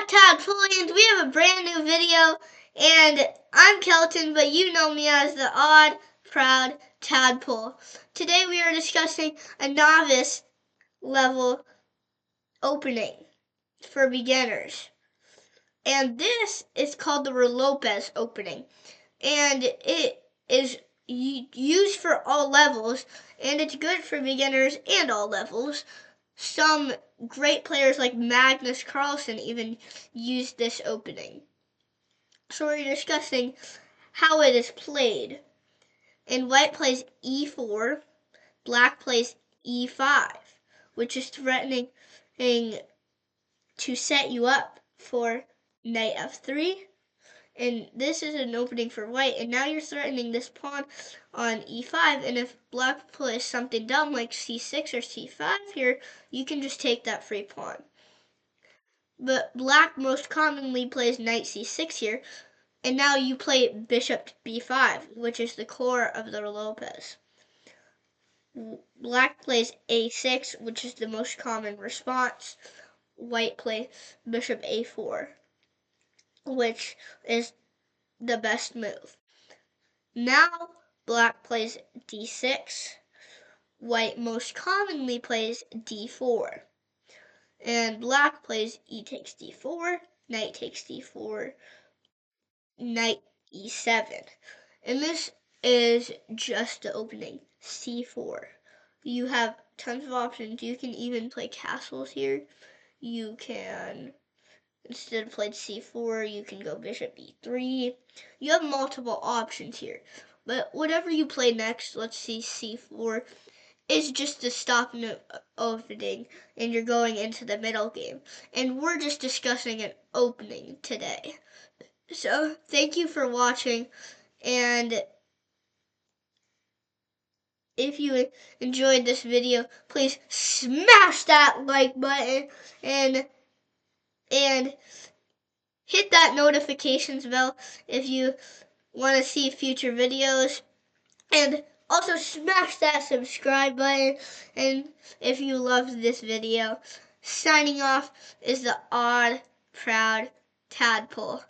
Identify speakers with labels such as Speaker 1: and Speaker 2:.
Speaker 1: Proud Tadpolians, we have a brand new video, and I'm Kelton, but you know me as the Odd Proud Tadpole. Today we are discussing a novice level opening for beginners. And this is called the RUY LOPEZ Opening. And it is used for all levels, and it's good for beginners and all levels. Some great players like Magnus Carlsen even used this opening. So we're discussing how it is played. And white plays e4, black plays e5, which is threatening to set you up for knight f3. And this is an opening for white, and now you're threatening this pawn on e5, and if black plays something dumb like c6 or c5 here, you can just take that free pawn. But black most commonly plays knight c6 here, and now you play bishop b5, which is the core of the Lopez. Black plays a6, which is the most common response. White plays bishop a4, which is the best move. Now black plays d6. White most commonly plays d4. And black plays e takes d4, knight takes d4, knight e7. And this is just the opening, c4. You have tons of options. You can even play castles here. You can, instead of playing c4, you can go bishop e3. You have multiple options here. But whatever you play next, let's see, c4, is just the stop opening, and you're going into the middle game. And we're just discussing an opening today. So thank you for watching, and if you enjoyed this video, please smash that like button and hit that notifications bell if you want to see future videos, and also smash that subscribe button and if you loved this video. Signing off is the Odd Proud Tadpole.